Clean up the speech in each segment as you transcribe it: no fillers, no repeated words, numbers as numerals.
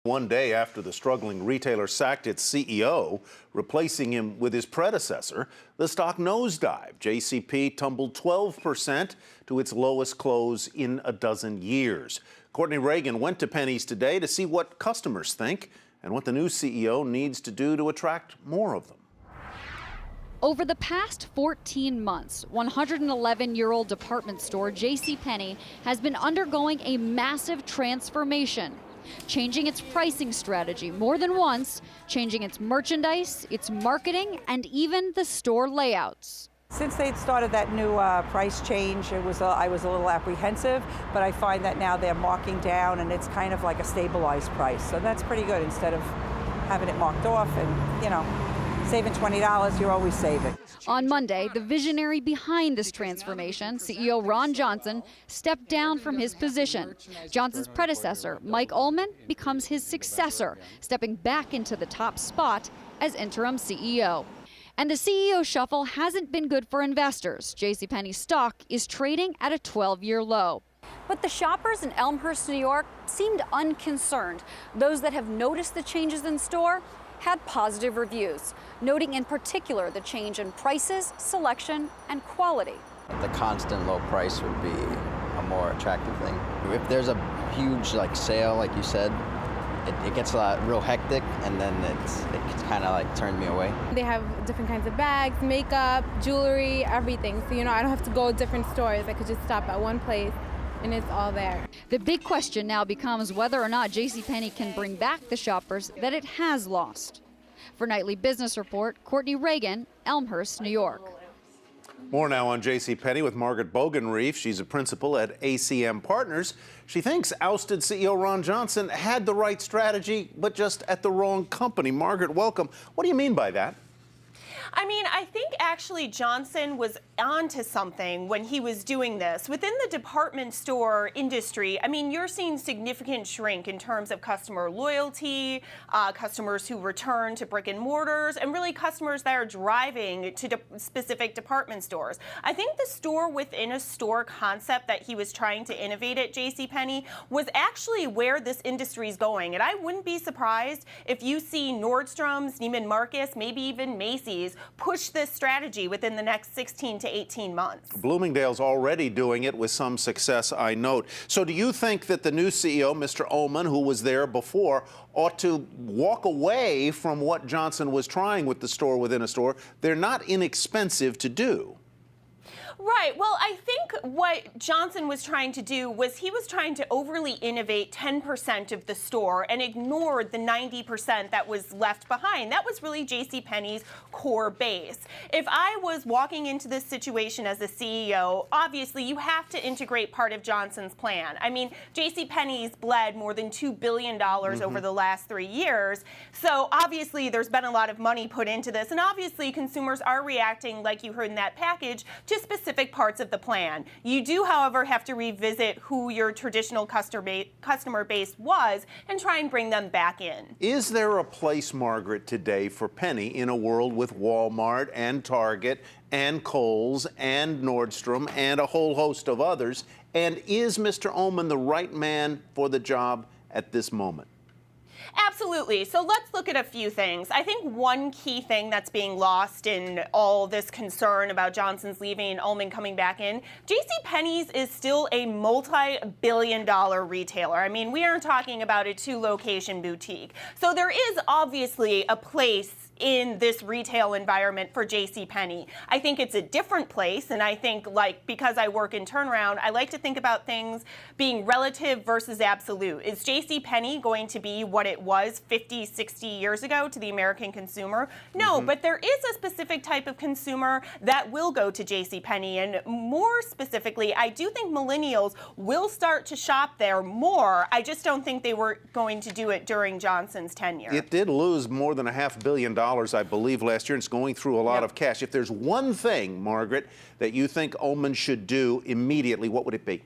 One day after the struggling retailer sacked its CEO, replacing him with his predecessor, the stock nosedived. JCP tumbled 12% to its lowest close in a dozen years. Courtney Reagan went to Penney's today to see what customers think and what the new CEO needs to do to attract more of them. Over the past 14 months, 111-year-old department store JCPenney has been undergoing a massive transformation, changing its pricing strategy more than once, changing its merchandise, its marketing, and even the store layouts. Since they'd started that new price change, I was a little apprehensive, but I find that now they're marking down and it's kind of like a stabilized price. So that's pretty good instead of having it marked off and, you know, saving $20, you're always saving. On Monday, the visionary behind this transformation, CEO Ron Johnson, stepped down from his position. Johnson's predecessor, Mike Ullman, becomes his successor, stepping back into the top spot as interim CEO. And the CEO shuffle hasn't been good for investors. JCPenney's stock is trading at a 12-year low. But the shoppers in Elmhurst, New York seemed unconcerned. Those that have noticed the changes in store had positive reviews, noting in particular the change in prices, selection, and quality. The constant low price would be a more attractive thing. If there's a huge sale, like you said, it gets real hectic, and then it kind of turned me away. They have different kinds of bags, makeup, jewelry, everything. So, I don't have to go to different stores. I could just stop at one place and it's all there. The big question now becomes whether or not JCPenney can bring back the shoppers that it has lost. For Nightly Business Report, Courtney Reagan, Elmhurst, New York. More now on JCPenney with Margaret Bogenrief. She's a principal at ACM Partners. She thinks ousted CEO Ron Johnson had the right strategy, but just at the wrong company. Margaret, welcome. What do you mean by that? I think actually Johnson was onto something when he was doing this. Within the department store industry, you're seeing significant shrink in terms of customer loyalty, customers who return to brick and mortars, and really customers that are driving to specific department stores. I think the store within a store concept that he was trying to innovate at JCPenney was actually where this industry is going. And I wouldn't be surprised if you see Nordstrom's, Neiman Marcus, maybe even Macy's push this strategy within the next 16 to 18 months. Bloomingdale's already doing it with some success, I note. So do you think that the new CEO, Mr. Ullman, who was there before, ought to walk away from what Johnson was trying with the store within a store? They're not inexpensive to do. Right. Well, I think what Johnson was trying to do was he was trying to overly innovate 10% of the store and ignored the 90% that was left behind. That was really JCPenney's core base. If I was walking into this situation as a CEO, obviously you have to integrate part of Johnson's plan. JCPenney's bled more than $2 billion over the last 3 years. So obviously there's been a lot of money put into this. And obviously consumers are reacting, like you heard in that package, to specific parts of the plan. You do, however, have to revisit who your traditional customer base was and try and bring them back in. Is there a place, Margaret, today for Penney in a world with Walmart and Target and Kohl's and Nordstrom and a whole host of others? And is Mr. Ullman the right man for the job at this moment? Absolutely. So let's look at a few things. I think one key thing that's being lost in all this concern about Johnson's leaving and Ullman coming back in, JCPenney's is still a multi-billion-dollar retailer. We aren't talking about a 2-location boutique. So there is obviously a place in this retail environment for JCPenney. I think it's a different place, and I think, because I work in turnaround, I like to think about things being relative versus absolute. Is JCPenney going to be what it was 50, 60 years ago to the American consumer? No, but there is a specific type of consumer that will go to JCPenney, and more specifically, I do think millennials will start to shop there more. I just don't think they were going to do it during Johnson's tenure. It did lose more than $500 million, I believe, last year, and it's going through a lot of cash. If there's one thing, Margaret, that you think Ullman should do immediately, what would it be?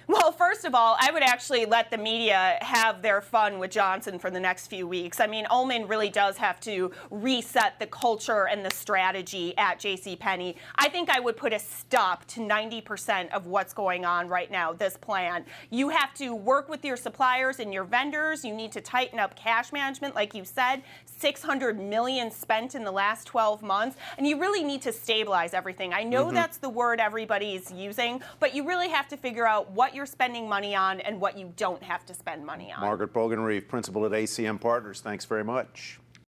Well, first of all, I would actually let the media have their fun with Johnson for the next few weeks. I mean, Ullman really does have to reset the culture and the strategy at JCPenney. I think I would put a stop to 90% of what's going on right now, this plan. You have to work with your suppliers and your vendors. You need to tighten up cash management, like you said, $600 million spent in the last 12 months. And you really need to stabilize everything. I know that's the word everybody's using, but you really have to figure out what you're spending money on and what you don't have to spend money on. Margaret Bogenrief, principal at ACM Partners, thanks very much.